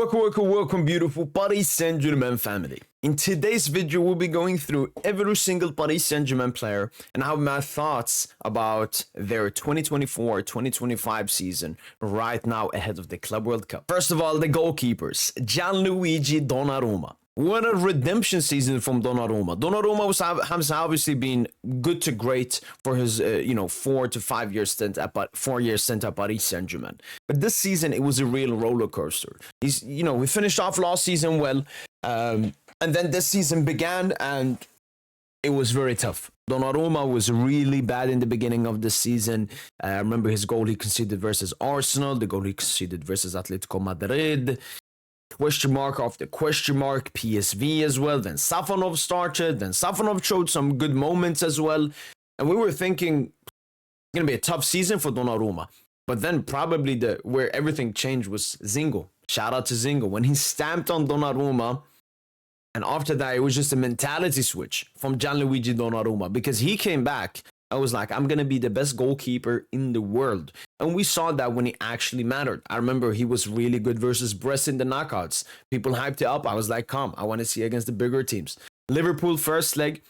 Welcome, beautiful Paris Saint-Germain family. In today's video, we'll be going through every single Paris Saint-Germain player and have my thoughts about their 2024-2025 season right now ahead of the Club World Cup. First of all, the goalkeepers, Gianluigi Donnarumma. What a redemption season from Donnarumma. Donnarumma has obviously been good to great for his 4 to 5 year stint at 4 year stint at Paris Saint-Germain. But this season it was a real roller coaster. We finished off last season well, and then this season began and it was very tough. Donnarumma was really bad in the beginning of the season. I remember his goal he conceded versus Arsenal, the goal he conceded versus Atletico Madrid. Question mark after question mark, PSV as well. Then Safenov started. Then Safenov showed some good moments as well. And we were thinking it's going to be a tough season for Donnarumma. But then probably where everything changed was Zingo. Shout out to Zingo. When he stamped on Donnarumma, and after that, it was just a mentality switch from Gianluigi Donnarumma. Because he came back, I was like, I'm going to be the best goalkeeper in the world. And we saw that when he actually mattered. I remember he was really good versus Brest in the knockouts. People hyped it up. I was like, come, I want to see against the bigger teams. Liverpool first leg,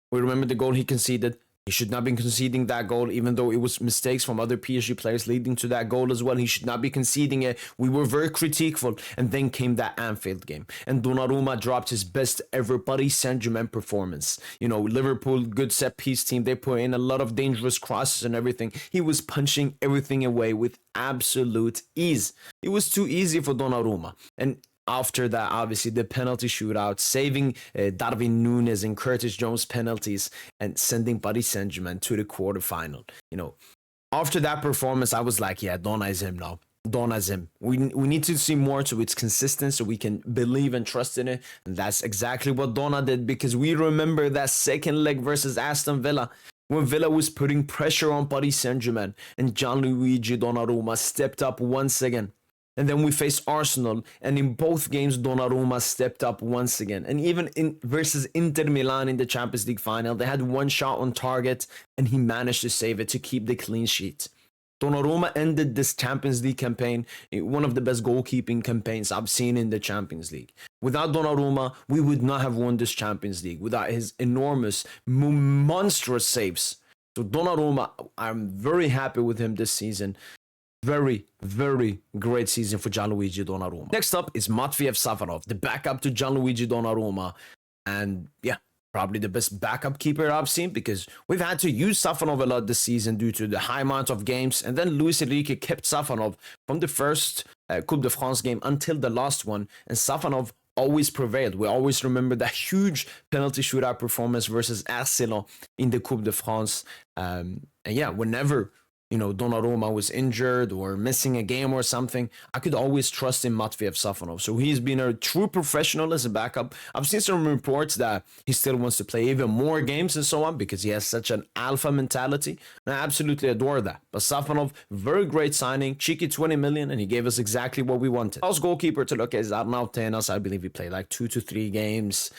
we remember the goal he conceded. He should not be conceding that goal, even though it was mistakes from other PSG players leading to that goal as well. He should not be conceding it. We were very critiqueful. And then came that Anfield game. And Donnarumma dropped his best ever Paris Saint-Germain performance. Liverpool, good set piece team. They put in a lot of dangerous crosses and everything. He was punching everything away with absolute ease. It was too easy for Donnarumma. And after that, obviously, the penalty shootout, saving Darwin Núñez and Curtis Jones penalties and sending Paris Saint-Germain to the quarterfinal. After that performance, I was like, yeah, Donna is him now. Donna's him. We need to see more so it's consistent so we can believe and trust in it. And that's exactly what Donna did, because we remember that second leg versus Aston Villa, when Villa was putting pressure on Paris Saint-Germain and Gianluigi Donnarumma stepped up once again. And then we faced Arsenal, and in both games, Donnarumma stepped up once again. And even versus Inter Milan in the Champions League final, they had one shot on target, and he managed to save it to keep the clean sheet. Donnarumma ended this Champions League campaign, one of the best goalkeeping campaigns I've seen in the Champions League. Without Donnarumma, we would not have won this Champions League without his enormous, monstrous saves. So Donnarumma, I'm very happy with him this season. Very, very great season for Gianluigi Donnarumma. Next up is Matviev Safonov, the backup to Gianluigi Donnarumma. And yeah, probably the best backup keeper I've seen, because we've had to use Safonov a lot this season due to the high amount of games. And then Luis Enrique kept Safonov from the first Coupe de France game until the last one. And Safonov always prevailed. We always remember that huge penalty shootout performance versus Arsenal in the Coupe de France. And yeah, whenever Donnarumma was injured or missing a game or something, I could always trust in Matviev Safonov. So he's been a true professional as a backup. I've seen some reports that he still wants to play even more games and so on because he has such an alpha mentality. And I absolutely adore that. But Safonov, very great signing, cheeky 20 million, and he gave us exactly what we wanted. Last goalkeeper to look at is Arnau Tenas. I believe he played like 2 to 3 games.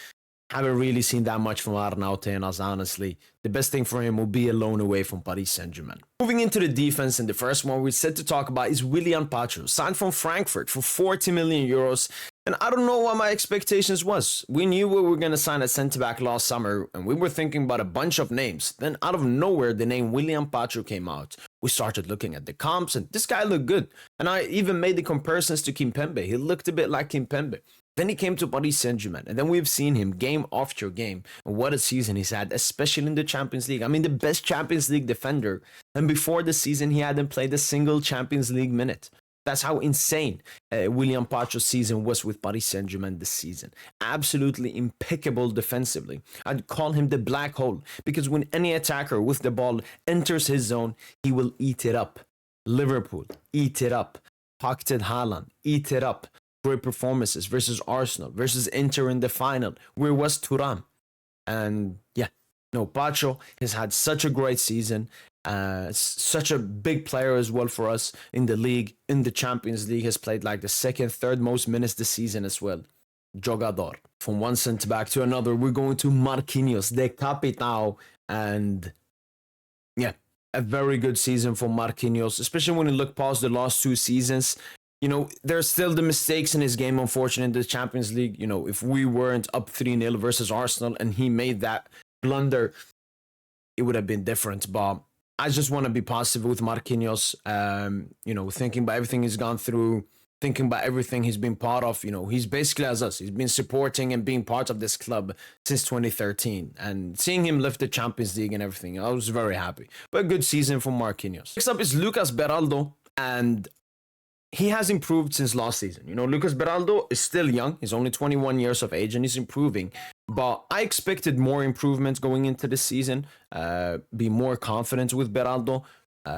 Haven't really seen that much from Arnau Tenas, honestly. The best thing for him will be a loan away from Paris Saint-Germain. Moving into the defense, and the first one we're set to talk about is Willian Pacho, signed from Frankfurt for 40 million euros. And I don't know what my expectations was. We knew we were going to sign a centre-back last summer, and we were thinking about a bunch of names. Then out of nowhere, the name Willian Pacho came out. We started looking at the comps, and this guy looked good. And I even made the comparisons to Kimpembe. He looked a bit like Kimpembe. Then he came to Paris Saint-Germain, and then we've seen him game after game. And what a season he's had, especially in the Champions League. I mean, the best Champions League defender. And before the season, he hadn't played a single Champions League minute. That's how insane Willian Pacho's season was with Paris Saint-Germain this season. Absolutely impeccable defensively. I'd call him the black hole, because when any attacker with the ball enters his zone, he will eat it up. Liverpool, eat it up. Pocketed Haaland, eat it up. Great performances versus Arsenal, versus Inter in the final. Where was Thuram? And yeah, Pacho has had such a great season. Such a big player as well for us in the league, in the Champions League. Has played like the second, third most minutes this season as well. Jogador. From one centre back to another, we're going to Marquinhos, the Capitão. And yeah, a very good season for Marquinhos, especially when you look past the last 2 seasons. there's still the mistakes in his game, unfortunately, in the Champions League. If we weren't up 3-0 versus Arsenal and he made that blunder, it would have been different. But I just want to be positive with Marquinhos, thinking about everything he's gone through, thinking about everything he's been part of. He's basically as us. He's been supporting and being part of this club since 2013. And seeing him lift the Champions League and everything, I was very happy. But a good season for Marquinhos. Next up is Lucas Beraldo, and he has improved since last season. Lucas Beraldo is still young. He's only 21 years of age and he's improving. But I expected more improvements going into the season, be more confident with Beraldo.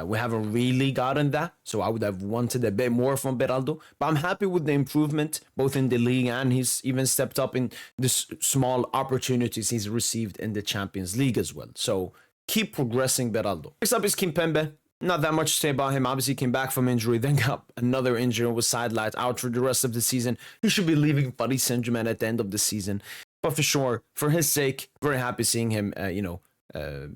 We haven't really gotten that, so I would have wanted a bit more from Beraldo. But I'm happy with the improvement, both in the league and he's even stepped up in the small opportunities he's received in the Champions League as well. So keep progressing, Beraldo. Next up is Kimpembe. Not that much to say about him. Obviously, he came back from injury, then got another injury and was sidelined out for the rest of the season. He should be leaving Paris Saint-Germain at the end of the season. But for sure, for his sake, very happy seeing him,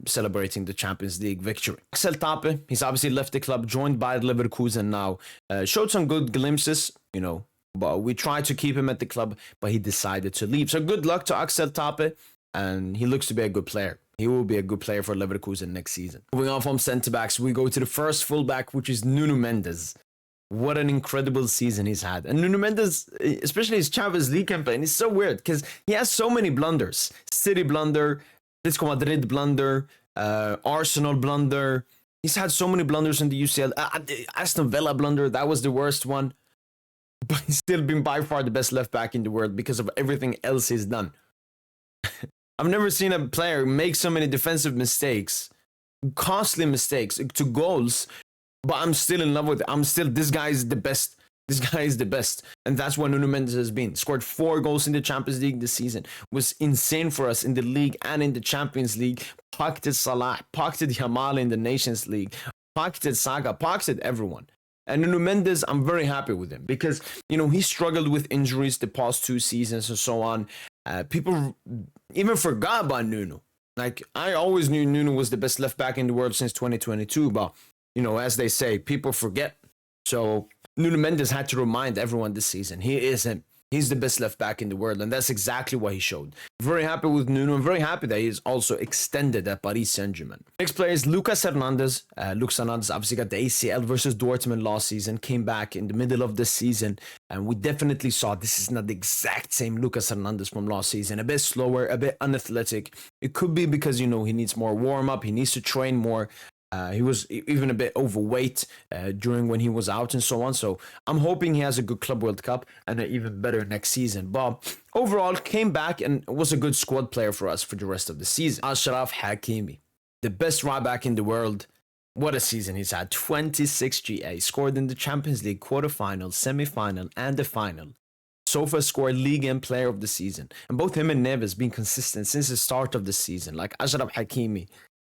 celebrating the Champions League victory. Axel Tape, he's obviously left the club, joined by Leverkusen now. Showed some good glimpses, but we tried to keep him at the club, but he decided to leave. So good luck to Axel Tape, and he looks to be a good player. He will be a good player for Leverkusen next season. Moving on from centre-backs, we go to the first fullback, which is Nuno Mendes. What an incredible season he's had. And Nuno Mendes, especially his Champions League campaign, is so weird because he has so many blunders. City blunder, Atletico Madrid blunder, Arsenal blunder. He's had so many blunders in the UCL. Aston Villa blunder, that was the worst one. But he's still been by far the best left-back in the world because of everything else he's done. I've never seen a player make so many defensive mistakes, costly mistakes to goals, but I'm still in love with it. This guy is the best. This guy is the best. And that's what Nuno Mendes has been. Scored 4 goals in the Champions League this season. Was insane for us in the league and in the Champions League. Pocketed Salah, pocketed Yamal in the Nations League, pocketed Saga, pocketed everyone. And Nuno Mendes, I'm very happy with him because, he struggled with injuries the past 2 seasons and so on. People even forgot about Nuno. Like, I always knew Nuno was the best left back in the world since 2022, but, as they say, people forget. So Nuno Mendes had to remind everyone this season, he is him. He's the best left back in the world, and that's exactly what he showed. Very happy with Nuno. I'm very happy that he's also extended at Paris Saint-Germain. Next player is Lucas Hernandez. Lucas Hernandez obviously got the ACL versus Dortmund last season, came back in the middle of the season, and we definitely saw this is not the exact same Lucas Hernandez from last season. A bit slower, a bit unathletic. It could be because, he needs more warm-up, he needs to train more. He was even a bit overweight during when he was out and so on. So I'm hoping he has a good Club World Cup and an even better next season. But overall, came back and was a good squad player for us for the rest of the season. Achraf Hakimi, the best right back in the world. What a season he's had. 26 GA, scored in the Champions League quarterfinal, semi-final, and the final. So far scored League and Player of the Season. And both him and Neves been consistent since the start of the season. Like Achraf Hakimi.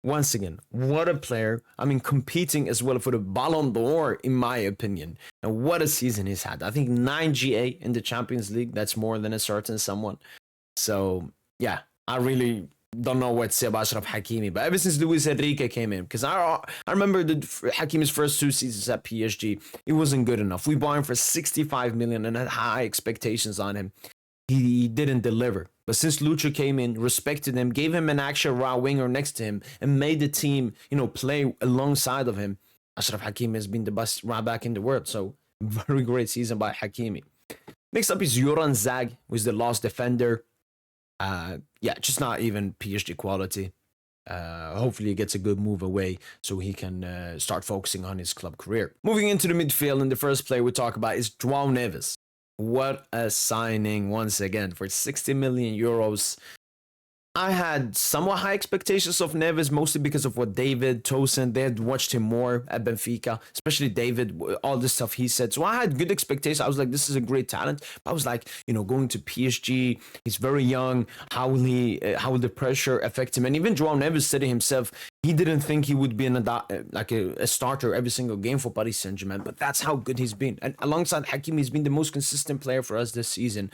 Once again, what a player. Competing as well for the Ballon d'Or, in my opinion. And what a season he's had. I think 9 GA in the Champions League. That's more than a certain someone. So, yeah, I really don't know what to say about Achraf Hakimi. But ever since Luis Enrique came in, because I remember Hakimi's first 2 seasons at PSG, it wasn't good enough. We bought him for 65 million and had high expectations on him. He didn't deliver. But since Lucho came in, respected him, gave him an actual right winger next to him, and made the team, play alongside of him, Achraf Hakimi has been the best right back in the world. So, very great season by Hakimi. Next up is Yoran Zag, who is the last defender. Just not even PSG quality. Hopefully he gets a good move away so he can start focusing on his club career. Moving into the midfield, and the first player we talk about is Joao Neves. What a signing once again for 60 million euros. I had somewhat high expectations of Neves, mostly because of what David, Tosin, they had watched him more at Benfica, especially David, all the stuff he said. So I had good expectations. I was like, this is a great talent. But I was like, going to PSG, he's very young. How will the pressure affect him? And even Joao Neves said it himself, he didn't think he would be a starter every single game for Paris Saint-Germain. But that's how good he's been. And alongside Hakimi, he's been the most consistent player for us this season.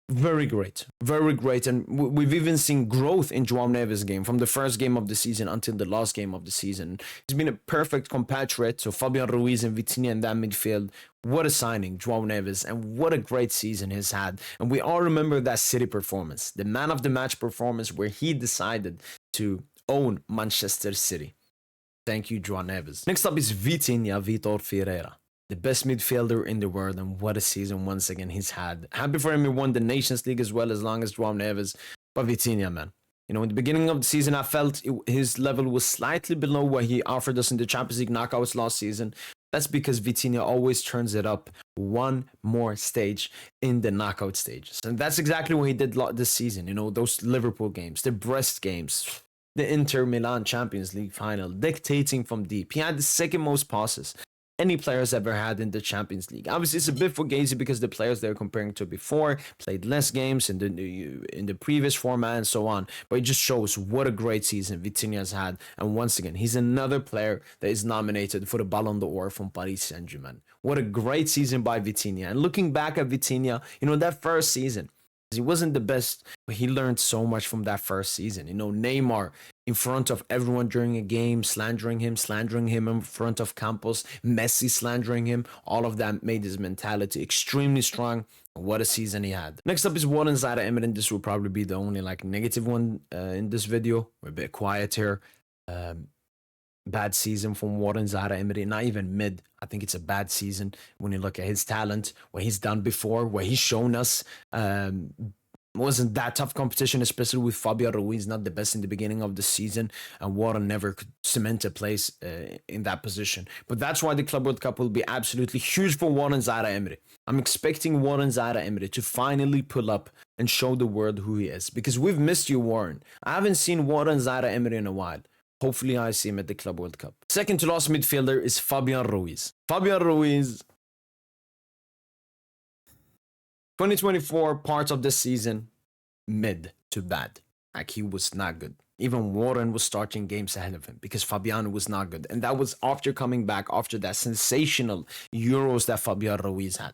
Very great, very great, and we've even seen growth in Joao Neves' game from the first game of the season until the last game of the season. He's been a perfect compatriot to Fabian Ruiz and Vitinha in that midfield. What a signing, Joao Neves, and what a great season he's had. And we all remember that City performance, the man of the match performance, where he decided to own Manchester City. Thank you, Joao Neves. Next up is Vitinha Vitor Ferreira, the best midfielder in the world, and what a season once again he's had. Happy for him, he won the Nations League as well, as long as Joao Neves. But Vitinha, man, you know, in the beginning of the season, I felt his level was slightly below what he offered us in the Champions League knockouts last season. That's because Vitinha always turns it up one more stage in the knockout stages. And that's exactly what he did this season. You know, those Liverpool games, the Brest games, the Inter Milan Champions League final, dictating from deep. He had the second most passes any players ever had in the Champions League. Obviously, it's a bit fugazi because the players they're comparing to before played less games in the previous format and so on. But it just shows what a great season Vitinha has had. And once again, he's another player that is nominated for the Ballon d'Or from Paris Saint-Germain. What a great season by Vitinha. And looking back at Vitinha, you know, that first season, he wasn't the best, but he learned so much from that first season. You know, Neymar in front of everyone during a game, slandering him in front of Campos, Messi slandering him. All of that made his mentality extremely strong. What a season he had. Next up is Warren Zaire Emery. This will probably be the only negative one in this video. We're a bit quiet here. Bad season from Warren Zaire Emery, not even mid. I think it's a bad season when you look at his talent, what he's done before, what he's shown us. Wasn't that tough competition, especially with Fabian Ruiz, not the best in the beginning of the season, and Warren never could cement a place in that position. But that's why the Club World Cup will be absolutely huge for Warren Zaire Emery. I'm expecting Warren Zaire Emery to finally pull up and show the world who he is, because we've missed you, Warren. I haven't seen Warren Zaire Emery in a while. Hopefully I see him at the Club World Cup. Second to last midfielder is Fabian Ruiz. Fabian Ruiz, 2024 parts of the season, mid to bad. Like, he was not good. Even Warren was starting games ahead of him because Fabian was not good. And that was after coming back after that sensational Euros that Fabian Ruiz had.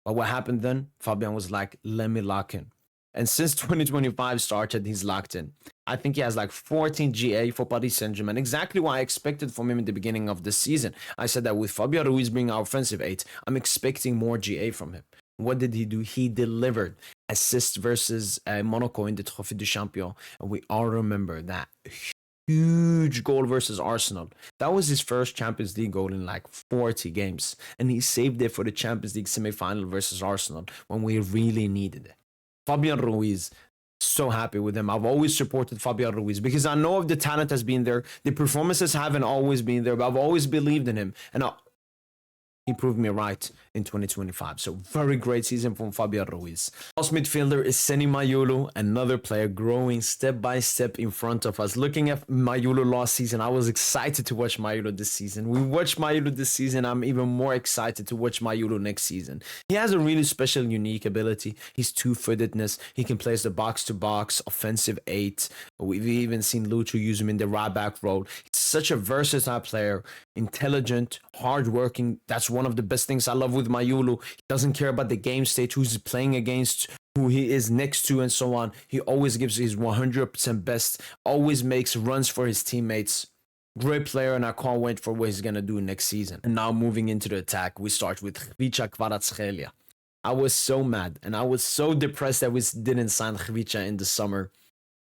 But what happened then? Fabian was like, let me lock in. And since 2025 started, he's locked in. I think he has 14 GA for Paris Saint-Germain. Exactly what I expected from him in the beginning of the season. I said that with Fabian Ruiz being our offensive 8, I'm expecting more GA from him. What did he do? He delivered assist versus Monaco in the Trophée du Champion. And we all remember that huge goal versus Arsenal. That was his first Champions League goal in 40 games. And he saved it for the Champions League semi-final versus Arsenal when we really needed it. Fabian Ruiz, so happy with him. I've always supported Fabian Ruiz because I know if the talent has been there, the performances haven't always been there, but I've always believed in him. And he proved me right in 2025. So very great season from Fabian Ruiz. Last midfielder is Mayulu, another player growing step by step in front of us. Looking at Mayulu last season, I was excited to watch Mayulu this season. We watched Mayulu this season. I'm even more excited to watch Mayulu next season. He has a really special, unique ability. His two-footedness. He can play as the box-to-box, offensive 8. We've even seen Lucho use him in the right-back role. He's such a versatile player, intelligent, hard-working. That's one of the best things I love with Mayulu. He doesn't care about the game state, who's playing against, who he is next to, and so on. He always gives his 100% best, always makes runs for his teammates. Great player, and I can't wait for what he's going to do next season. And now moving into the attack, we start with Khvicha Kvaratskhelia. I was so mad, and I was so depressed that we didn't sign Khvicha in the summer.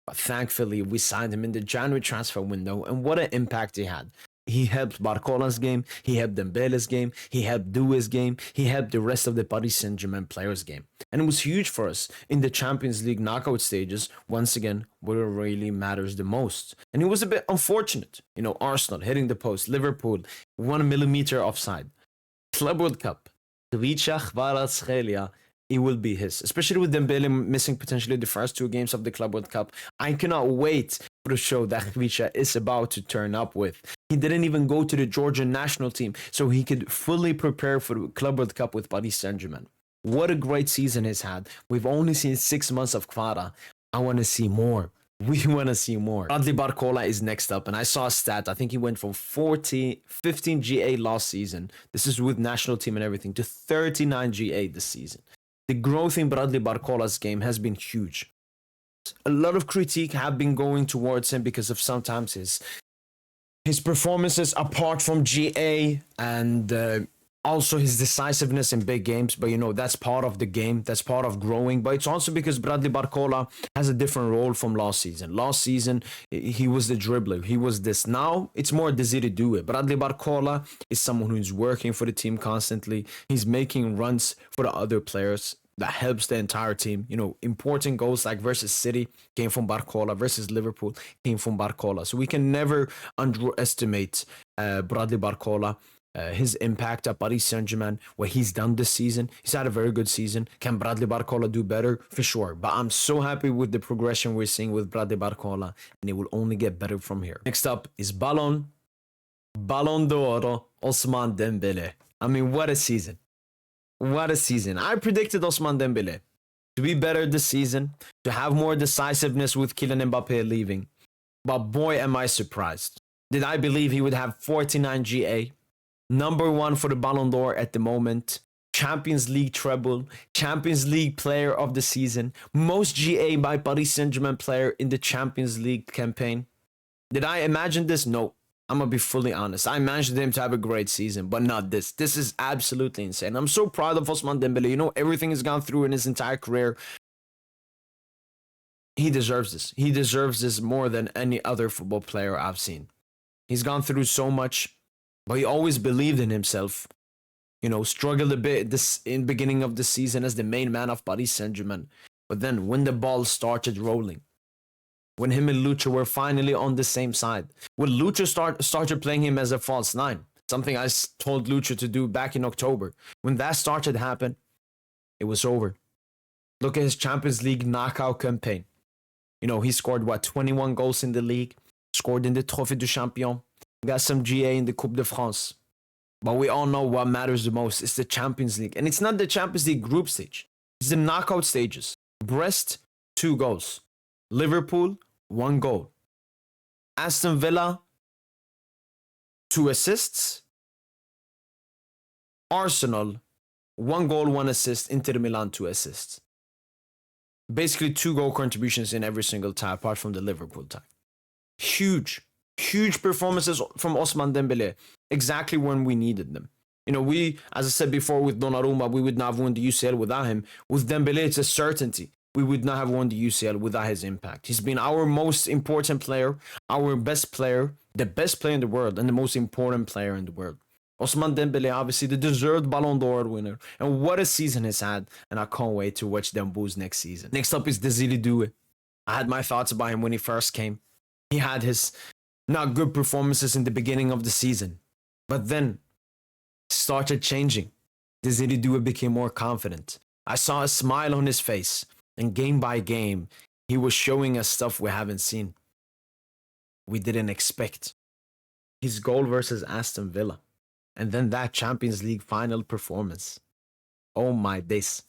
But thankfully, we signed him in the January transfer window, and what an impact he had. He helped Barcola's game, he helped Dembele's game, he helped Doué's game, he helped the rest of the Paris Saint-Germain players' game. And it was huge for us in the Champions League knockout stages, once again, where it really matters the most. And it was a bit unfortunate. You know, Arsenal hitting the post, Liverpool, 1 millimeter offside. Club World Cup, Khvicha Kvaratskhelia, it will be his, especially with Dembele missing potentially the first 2 games of the Club World Cup. I cannot wait for the show that Khvicha is about to turn up with. He didn't even go to the Georgian national team, so he could fully prepare for the Club World Cup with Paris Saint-Germain. What a great season he's had. We've only seen 6 months of Kvara. I want to see more. We want to see more. Bradley Barcola is next up, and I saw a stat. I think he went from 15 GA last season. This is with national team and everything, to 39 GA this season. the growth in Bradley Barcola's game has been huge. A lot of critique have been going towards him because of sometimes his performances apart from GA and also his decisiveness in big games. But you know, that's part of the game, that's part of growing. But it's also because Bradley Barcola has a different role from last season. Last season he was the dribbler, he was this. Now it's more Desiree Doué. Bradley Barcola is someone who's working for the team constantly. He's making runs for the other players. That helps the entire team. You know, important goals like versus City came from Barcola, versus Liverpool came from Barcola. So we can never underestimate Bradley Barcola, his impact at Paris Saint-Germain, what he's done this season. He's had a very good season. Can Bradley Barcola do better? For sure. But I'm so happy with the progression we're seeing with Bradley Barcola, and it will only get better from here. Next up is Ballon d'Or, Ousmane Dembele. I mean, what a season. What a season. I predicted Ousmane Dembele to be better this season, to have more decisiveness with Kylian Mbappe leaving. But boy, am I surprised. Did I believe he would have 49 GA? Number one for the Ballon d'Or at the moment. Champions League treble. Champions League player of the season. Most GA by Paris Saint-Germain player in the Champions League campaign. Did I imagine this? No. I'm going to be fully honest. I imagined him to have a great season, but not this. This is absolutely insane. I'm so proud of Ousmane Dembele. You know, everything he's gone through in his entire career. He deserves this. He deserves this more than any other football player I've seen. He's gone through so much, but he always believed in himself. You know, struggled a bit this in the beginning of the season as the main man of Paris Saint-Germain. But then when the ball started rolling, when him and Lucho were finally on the same side, when Lucho started playing him as a false nine, something I told Lucho to do back in October. When that started to happen, it was over. Look at his Champions League knockout campaign. You know, he scored, 21 goals in the league, scored in the Trophée du Champion, got some GA in the Coupe de France. But we all know what matters the most is the Champions League. And it's not the Champions League group stage. It's the knockout stages. Brest, 2 goals. Liverpool, 1 goal. Aston Villa, 2 assists. Arsenal, 1 goal, 1 assist. Inter Milan, 2 assists. Basically 2 goal contributions in every single tie, apart from the Liverpool tie. Huge performances from Ousmane Dembele, exactly when we needed them. You know, we, as I said before with Donnarumma, we would not have won the UCL without him. With Dembele, it's a certainty. We would not have won the UCL without his impact. He's been our most important player, our best player, the best player in the world, and the most important player in the world. Ousmane Dembele, obviously the deserved Ballon d'Or winner. And what a season he's had. And I can't wait to watch them booze next season. Next up is Desiree Doué. I had my thoughts about him when he first came. He had his not good performances in the beginning of the season. But then started changing. Desiree Doué became more confident. I saw a smile on his face. And game by game, he was showing us stuff we haven't seen. We didn't expect. His goal versus Aston Villa. And then that Champions League final performance. Oh my days.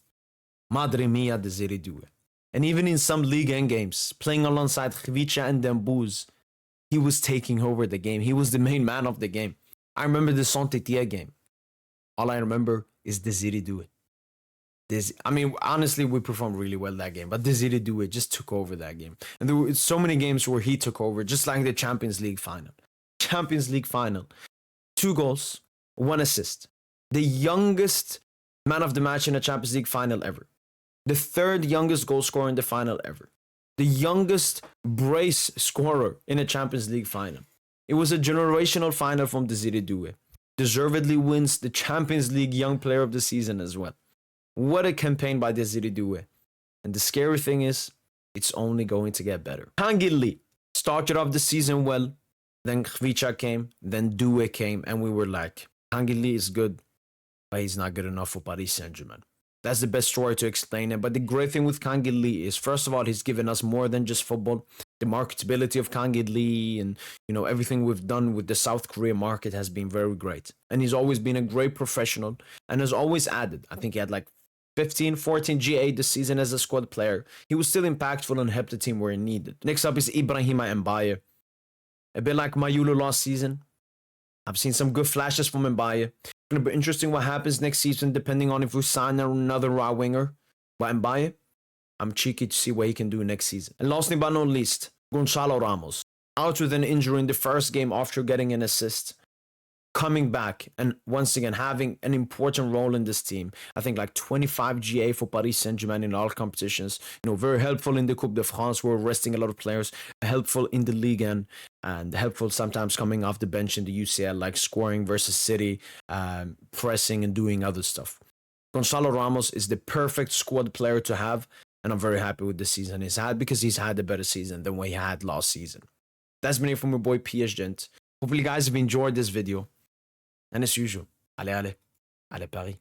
Madre mia, Desiree Doué. And even in some League End games, playing alongside Khvicha and Dembouz, he was taking over the game. He was the main man of the game. I remember the Saint-Étienne game. All I remember is Desiree Doué. Honestly, we performed really well that game, but Desiree Doué just took over that game. And there were so many games where he took over, just like the Champions League final. Champions League final. 2 goals, 1 assist. The youngest man of the match in a Champions League final ever. The 3rd youngest goal scorer in the final ever. The youngest brace scorer in a Champions League final. It was a generational final from Desiree Doué. Deservedly wins the Champions League Young Player of the Season as well. What a campaign by Desiree Doué. And the scary thing is, it's only going to get better. Kang In Lee started off the season well. Then Khvicha came. Then Doué came. And we were like, Kang In Lee is good, but he's not good enough for Paris Saint-Germain. That's the best story to explain it. But the great thing with Kang In Lee is, first of all, he's given us more than just football. The marketability of Kang In Lee and, you know, everything we've done with the South Korea market has been very great. And he's always been a great professional and has always added. I think he had like 15, 14 GA this season as a squad player. He was still impactful and helped the team where he needed. Next up is Ibrahima Embaya. A bit like Mayulu last season. I've seen some good flashes from Embaya. It's going to be interesting what happens next season depending on if we sign another raw winger. But Embaya, I'm cheeky to see what he can do next season. And lastly but not least, Gonzalo Ramos. Out with an injury in the first game after getting an assist. Coming back and once again having an important role in this team. I think like 25 GA for Paris Saint-Germain in all competitions. Very helpful in the Coupe de France. We're resting a lot of players. Helpful in the Ligue 1 and helpful sometimes coming off the bench in the UCL, like scoring versus City, pressing and doing other stuff. Gonzalo Ramos is the perfect squad player to have, and I'm very happy with the season he's had because he's had a better season than what he had last season. That's been it from my boy PSG. Hopefully you guys have enjoyed this video. And as usual, allez Paris.